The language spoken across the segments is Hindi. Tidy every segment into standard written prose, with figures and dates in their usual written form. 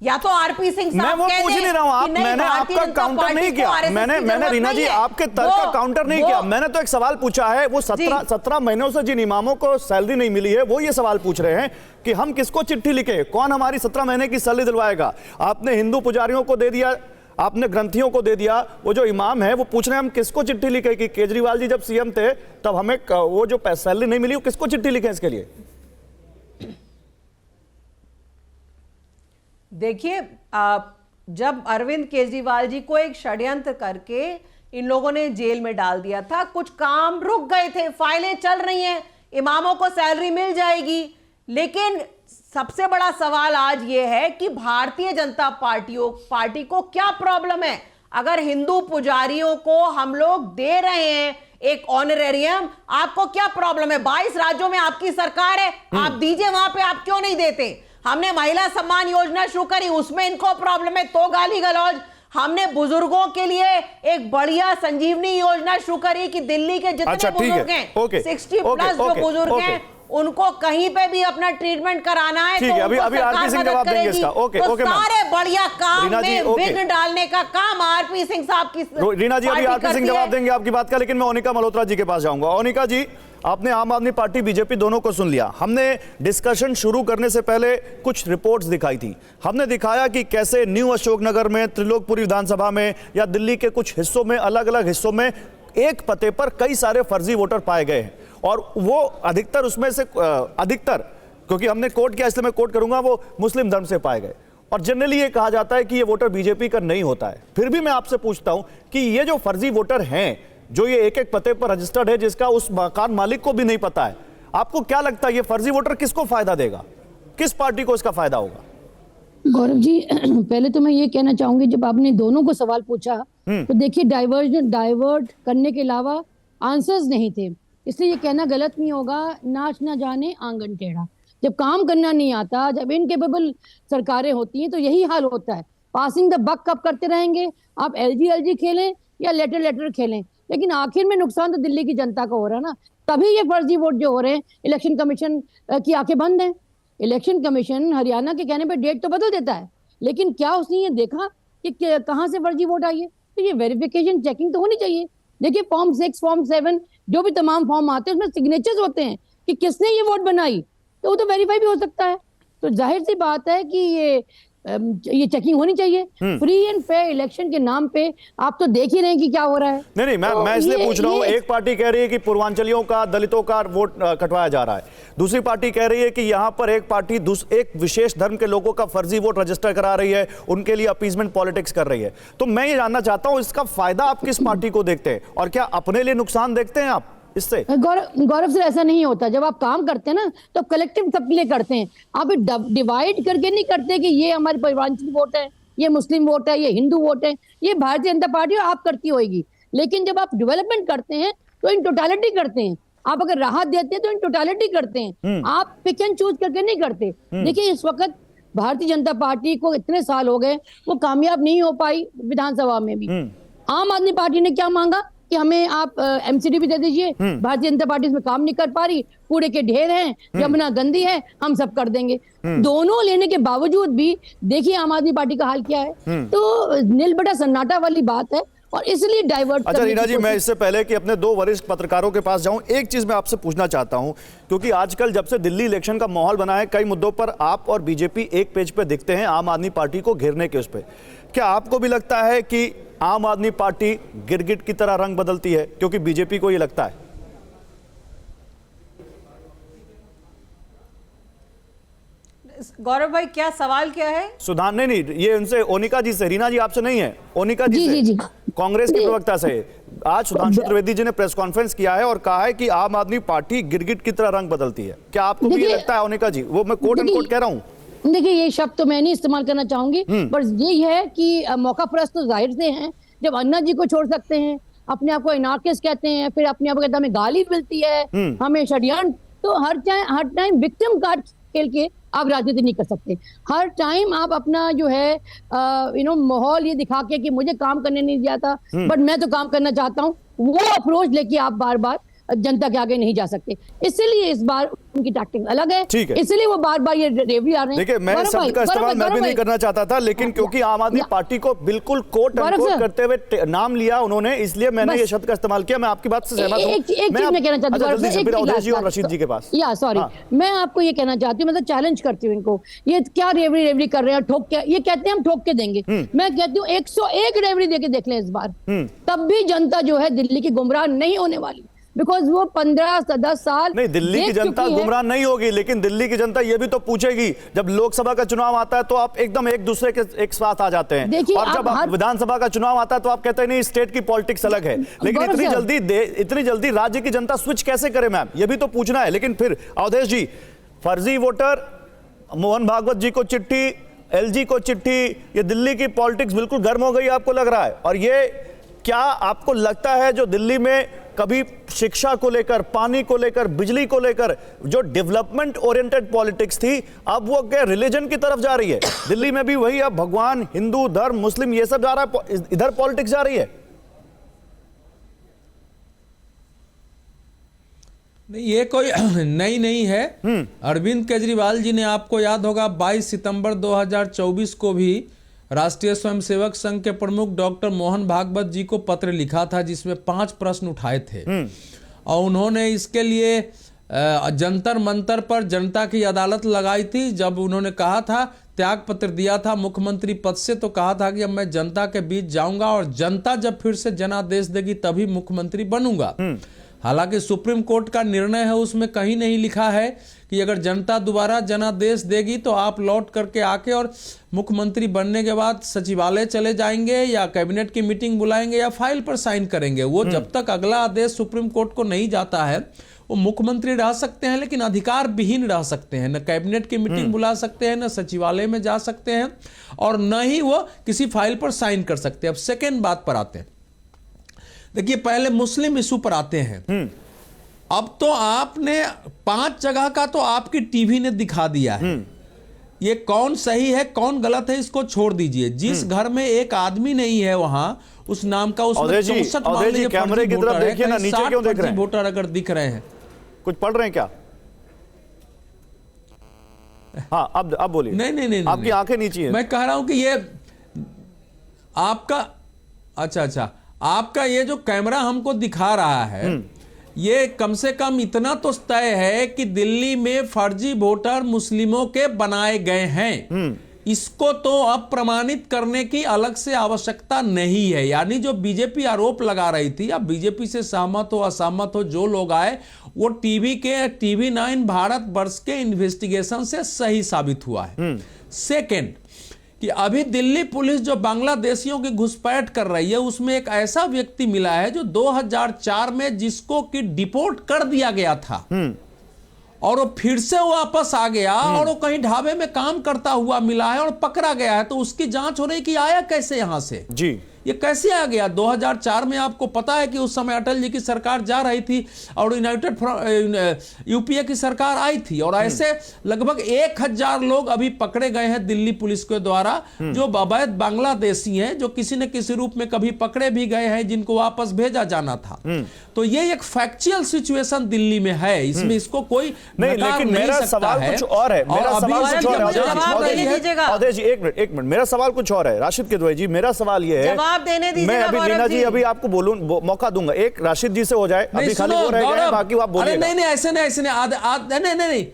या तो आरपी सिंह साहब मैं वो पूछ नहीं रहा हूं आप, मैंने आपका काउंटर नहीं किया, मैंने रीना जी आपके तर्क का काउंटर नहीं किया, मैंने तो एक सवाल पूछा है। वो 17 महीनों से जिन इमामों को सैलरी नहीं मिली है वो ये सवाल पूछ रहे हैं कि हम किसको चिट्ठी लिखे, कौन हमारी 17 महीने की सैलरी दिलवाएगा। आपने हिंदू पुजारियों को दे दिया, आपने ग्रंथियों को दे दिया, वो जो इमाम है वो पूछ रहे हैं हम किसको चिट्ठी लिखे कि केजरीवाल जी जब सीएम थे तब हमें वो जो सैलरी नहीं मिली वो किसको चिट्ठी लिखे इसके लिए। देखिए, जब अरविंद केजरीवाल जी को एक षड्यंत्र करके इन लोगों ने जेल में डाल दिया था, कुछ काम रुक गए थे, फाइलें चल रही हैं, इमामों को सैलरी मिल जाएगी। लेकिन सबसे बड़ा सवाल आज यह है कि भारतीय जनता पार्टी को क्या प्रॉब्लम है? अगर हिंदू पुजारियों को हम लोग दे रहे हैं एक ऑनरेरियम, आपको क्या प्रॉब्लम है? 22 राज्यों में आपकी सरकार है, आप दीजिए, वहां पे आप क्यों नहीं देते? हमने महिला सम्मान योजना शुरू करी, उसमें इनको प्रॉब्लम है तो गाली गलौज। हमने बुजुर्गों के लिए एक बढ़िया संजीवनी योजना शुरू करी कि दिल्ली के जितने बुजुर्ग हैं 60+ जो बुजुर्ग हैं उनको कहीं पे भी अपना ट्रीटमेंट कराना है तो अभी आरपी सिंह जवाब देंगे इसका। ओके, सारे बढ़िया काम में विघ्न डालने का काम आरपी सिंह साहब की। रीना जी अभी आरपी सिंह जवाब देंगे आपकी बात का, लेकिन मैं ओनिका मल्होत्रा जी के पास जाऊंगा। ओनिका जी, आपने आम आदमी पार्टी बीजेपी दोनों को सुन लिया। हमने डिस्कशन शुरू करने से पहले कुछ रिपोर्ट्स दिखाई थी। हमने दिखाया कि कैसे न्यू अशोकनगर में, त्रिलोकपुरी विधानसभा में या दिल्ली के कुछ हिस्सों में, अलग अलग हिस्सों में एक पते पर कई सारे फर्जी वोटर पाए गए हैं और वो अधिकतर उसमें से अधिकतर, क्योंकि हमने कोट किया इसलिए मैं कोट करूंगा, वो मुस्लिम धर्म से पाए गए। और जनरली ये कहा जाता है कि ये वोटर बीजेपी का नहीं होता है। फिर भी मैं आपसे पूछता हूं कि ये जो फर्जी वोटर हैं, जो ये एक एक पते पर रजिस्टर्ड है, जिसका उस मकान मालिक को भी नहीं पता है, आपको क्या लगता है ये फर्जी वोटर किसको फायदा देगा? किस पार्टी को इसका फायदा होगा? गौरव जी, पहले तो मैं ये कहना चाहूंगी, जब आपने दोनों को सवाल पूछा तो देखिए डाइवर्ट करने के अलावा आंसर्स नहीं थे, इसलिए ये कहना गलत नहीं होगा नाच ना जाने आंगन टेढ़ा। जब काम करना नहीं आता, जब इनकेपेबल सरकारें होती हैं तो यही हाल होता है। पासिंग द बक कब करते रहेंगे? आप एलजी खेलें या लेटर खेलें, लेकिन आखिर में नुकसान तो दिल्ली की जनता का हो रहा है ना। तभी ये फर्जी वोट जो हो रहे हैं, इलेक्शन कमीशन की आंखें बंद हैं। इलेक्शन कमीशन हरियाणा के कहने पे डेट तो बदल देता है, लेकिन क्या उसने ये देखा कि कहां से फर्जी वोट आई है? तो ये वेरिफिकेशन चेकिंग तो होनी चाहिए। देखिए फॉर्म 6, फॉर्म 7 जो भी तमाम फॉर्म आते हैं उसमें सिग्नेचर्स होते हैं कि किसने ये वोट बनाई, तो वो तो वेरीफाई भी हो सकता है। तो जाहिर सी बात है कि ये चेकिंग होनी चाहिए। फ्री एंड फेयर इलेक्शन के नाम पे आप तो देख ही रहे हैं कि क्या हो रहा है। नहीं, मैं इसलिए पूछ रहा हूं, एक पार्टी कह रही है कि पूर्वांचलियों का, दलितों का वोट कटवाया जा रहा है, दूसरी पार्टी कह रही है कि यहां पर एक पार्टी एक विशेष धर्म के लोगों का फर्जी वोट रजिस्टर करा रही है, उनके लिए अपीजमेंट पॉलिटिक्स कर रही है। तो मैं ये जानना चाहता हूं इसका फायदा आप किस पार्टी को देखते हैं और क्या अपने लिए नुकसान देखते हैं आप इससे? गौरव सर, ऐसा नहीं होता। जब आप काम करते हैं ना तो कलेक्टिव सबके लिए करते हैं, आप डिवाइड करके नहीं करते कि ये हमारे पूर्वांचल वोट है, ये मुस्लिम वोट है, ये हिंदू वोट है। ये भारतीय जनता पार्टी आप करती होगी, लेकिन जब आप डेवलपमेंट करते हैं तो इन टोटालिटी करते हैं। आप अगर राहत देते हैं तो इन टोटालिटी करते हैं, आप पिक एंड चूज करके नहीं करते। देखिए इस वक्त भारतीय जनता पार्टी को इतने साल हो गए, वो कामयाब नहीं हो पाई विधानसभा में भी। आम आदमी पार्टी ने क्या मांगा कि हमें आप एमसीडी भी दे दीजिए। भारतीय जनता पार्टी इसमें काम नहीं कर पा रही, कूड़े के ढेर हैं, यमुना गंदी है, हम सब कर देंगे। दोनों लेने के बावजूद भी देखिए आम आदमी पार्टी का हाल क्या है। तो नील बटा सन्नाटा वाली बात है और इसलिए डाइवर्ट। अच्छा रीना जी, मैं इससे पहले कि अपने दो वरिष्ठ पत्रकारों के पास जाऊं, एक चीज मैं आपसे पूछना चाहता हूं, क्योंकि आजकल जब से दिल्ली इलेक्शन का माहौल बना है, कई मुद्दों पर आप और बीजेपी एक पेज पे दिखते हैं आम आदमी पार्टी को घेरने के उस पे। क्या आपको भी लगता है कि आम आदमी पार्टी गिरगिट की तरह रंग बदलती है क्योंकि बीजेपी को ये लगता है? गौरव भाई क्या सवाल क्या है? सुधार नहीं, ये उनसे, ओनिका जी से, रीना जी आपसे नहीं है, ओनिका जी से, कांग्रेस के प्रवक्ता से। आज सुधांशु त्रिवेदी जी ने प्रेस कॉन्फ्रेंस किया है और कहा है कि आम आदमी पार्टी गिरगिट की तरह रंग बदलती है। क्या आपको भी ये लगता है ओनिका जी? वो मैं कोट एंड कोट कह रहा हूं। देखिए ये शब्द तो मैं नहीं इस्तेमाल करना चाहूंगी, पर यही है कि मौका परस्त तो जाहिर से हैं। जब अन्ना जी को छोड़ सकते हैं, अपने आप को इनार्किस्ट कहते हैं, फिर अपने आप को कहते हैं हमें गाली मिलती है, हमें षड्यंत्र, तो हर टाइम विक्टिम कार्ड खेल के आप राजनीति नहीं कर सकते। हर टाइम आप अपना जो है माहौल ये दिखा के कि मुझे काम करने नहीं दिया था बट मैं तो काम करना चाहता हूँ, वो अप्रोच लेके आप बार बार जनता के आगे नहीं जा सकते। इसलिए इस बार उनकी टैक्टिक्स अलग है, ठीक है। इसलिए वो बार बार ये रेवड़ी आ रहे हैं। देखिए, मैं शब्द का इस्तेमाल मैं भी नहीं करना चाहता था, लेकिन क्योंकि आम आदमी पार्टी को बिल्कुल कोट अनकोट करते हुए नाम लिया उन्होंने, इसलिए मैंने ये शब्द का इस्तेमाल किया। मैं आपकी बात से सहमत हूं। एक चीज मैं कहना चाहती हूँ, अवधेश जी और रशीद जी के पास, सॉरी, मैं आपको ये कहना चाहती हूँ, मतलब चैलेंज करती हूँ इनको, ये क्या रेवड़ी कर रहे हैं, ठोक के ये कहते हैं हम ठोक के देंगे। मैं कहती हूँ 101 रेवड़ी देके देख लें इस बार, तब भी जनता जो है दिल्ली की गुमराह नहीं होने वाली, बिकॉज वो 15-10 साल नहीं, दिल्ली की जनता गुमराह नहीं होगी, लेकिन दिल्ली की जनता ये भी तो पूछेगी, जब लोकसभा का चुनाव आता है तो आप एकदम एक दूसरे के एक साथ आ जाते हैं, और जब विधानसभा का चुनाव आता है तो आप कहते हैं नहीं स्टेट की पॉलिटिक्स अलग है। लेकिन इतनी जल्दी राज्य की जनता स्विच कैसे करे मैम, ये भी तो पूछना है। लेकिन फिर अवधेश जी, फर्जी वोटर, मोहन भागवत जी को चिट्ठी, एलजी को चिट्ठी, ये दिल्ली की पॉलिटिक्स बिल्कुल गर्म हो गई आपको लग रहा है? और ये क्या आपको लगता है जो दिल्ली में कभी शिक्षा को लेकर, पानी को लेकर, बिजली को लेकर जो डेवलपमेंट ओरिएंटेड पॉलिटिक्स थी, अब वो क्या रिलीजन की तरफ जा रही है? दिल्ली में भी वही, अब भगवान, हिंदू धर्म, मुस्लिम, ये सब जा रहा है, इधर पॉलिटिक्स जा रही है? नहीं, ये कोई नई नहीं है। अरविंद केजरीवाल जी ने, आपको याद होगा, 22 सितंबर 2024 को भी राष्ट्रीय स्वयंसेवक संघ के प्रमुख डॉक्टर मोहन भागवत जी को पत्र लिखा था, जिसमें 5 प्रश्न उठाए थे, और उन्होंने इसके लिए जंतर मंतर पर जनता की अदालत लगाई थी। जब उन्होंने कहा था, त्याग पत्र दिया था मुख्यमंत्री पद से, तो कहा था कि अब मैं जनता के बीच जाऊंगा और जनता जब फिर से जनादेश देगी तभी मुख्यमंत्री बनूंगा। हालांकि सुप्रीम कोर्ट का निर्णय है, उसमें कहीं नहीं लिखा है कि अगर जनता दोबारा जनादेश देगी तो आप लौट करके आके और मुख्यमंत्री बनने के बाद सचिवालय चले जाएंगे या कैबिनेट की मीटिंग बुलाएंगे या फाइल पर साइन करेंगे। वो जब तक अगला आदेश सुप्रीम कोर्ट को नहीं जाता है, वो मुख्यमंत्री रह सकते हैं, लेकिन अधिकार विहीन रह सकते हैं। न कैबिनेट की मीटिंग बुला सकते हैं, न सचिवालय में जा सकते हैं, और न ही वो किसी फाइल पर साइन कर सकते हैं। अब सेकेंड बात पर आते हैं। देखिए, पहले मुस्लिम इशू पर आते हैं। अब तो आपने 5 जगह का तो आपकी टीवी ने दिखा दिया है। ये कौन सही है कौन गलत है इसको छोड़ दीजिए। जिस घर में एक आदमी नहीं है वहां उस नाम का, उसमें 64 मान लीजिए कैमरे की तरफ देखिए ना, नीचे क्यों देख रहे हैं? वोटर अगर दिख रहे हैं, कुछ पढ़ रहे हैं क्या? हाँ, अब बोलिए। नहीं, आपकी आंखें नीचे हैं। मैं कह रहा हूं कि ये आपका, अच्छा, आपका ये जो कैमरा हमको दिखा रहा है, ये कम से कम इतना तो तय है कि दिल्ली में फर्जी वोटर मुस्लिमों के बनाए गए हैं। इसको तो अब प्रमाणित करने की अलग से आवश्यकता नहीं है। यानी जो बीजेपी आरोप लगा रही थी, अब बीजेपी से सहमत हो असहमत हो, जो लोग आए वो टीवी 9 भारत वर्ष के इन्वेस्टिगेशन से सही साबित हुआ है। सेकेंड, कि अभी दिल्ली पुलिस जो बांग्लादेशियों की घुसपैठ कर रही है, उसमें एक ऐसा व्यक्ति मिला है जो 2004 में जिसको कि डिपोर्ट कर दिया गया था, और वो फिर से वापस आ गया, और वो कहीं ढाबे में काम करता हुआ मिला है और पकड़ा गया है। तो उसकी जांच हो रही कि आया कैसे यहां से, जी ये कैसे आ गया। 2004 में आपको पता है कि उस समय अटल जी की सरकार जा रही थी और यूनाइटेड यूपीए की सरकार आई थी, और ऐसे लगभग 1000 लोग अभी पकड़े गए हैं दिल्ली पुलिस के द्वारा, जो अवैध बांग्लादेशी हैं, जो किसी न किसी रूप में कभी पकड़े भी गए हैं, जिनको वापस भेजा जाना था। तो ये एक फैक्चुअल सिचुएशन दिल्ली में है, इसमें इसको कोई नहीं, लेकिन मेरा सवाल कुछ और है। मेरा सवाल कुछ और है। एक मिनट, मेरा सवाल कुछ और है। राशिद किदवई जी, मेरा सवाल ये है, देने दीजिए। मैं अभी लीना जी अभी आपको बोलूं, मौका दूंगा। एक राशिद जी से हो जाए, अभी खाली वो रह गए, बाकी आप बोलिए। नहीं, ऐसे नहीं,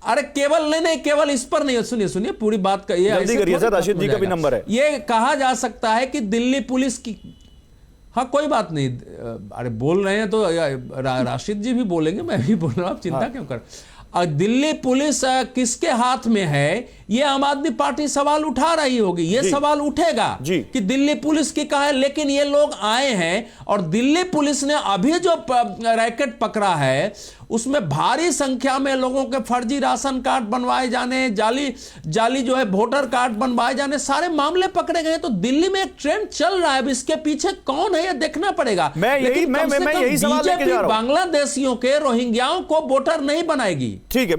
अरे केवल इस पर नहीं, सुनिए पूरी बात का, ये जल्दी करिए सर, राशिद जी का भी नंबर है। ये कहा जा सकता है कि दिल्ली पुलिस की, हाँ कोई बात नहीं, अरे बोल रहे हैं तो राशिद जी भी बोलेंगे, मैं भी बोल रहा हूं, आप चिंता क्यों कर। दिल्ली पुलिस किसके हाथ में है, ये आम आदमी पार्टी सवाल उठा रही होगी। ये सवाल उठेगा कि दिल्ली पुलिस की कहा है, लेकिन ये लोग आए हैं और दिल्ली पुलिस ने अभी जो रैकेट पकड़ा है उसमें भारी संख्या में लोगों के फर्जी राशन कार्ड बनवाए जाने, जाली जो है वोटर कार्ड बनवाए जाने, सारे मामले पकड़े गए। तो दिल्ली में एक ट्रेंड चल रहा है, अब इसके पीछे कौन है ये देखना पड़ेगा। मैं यही सवाल लेके जा रहा हूं। बांग्लादेशियों के, रोहिंग्याओं को वोटर नहीं बनाएगी। ठीक है।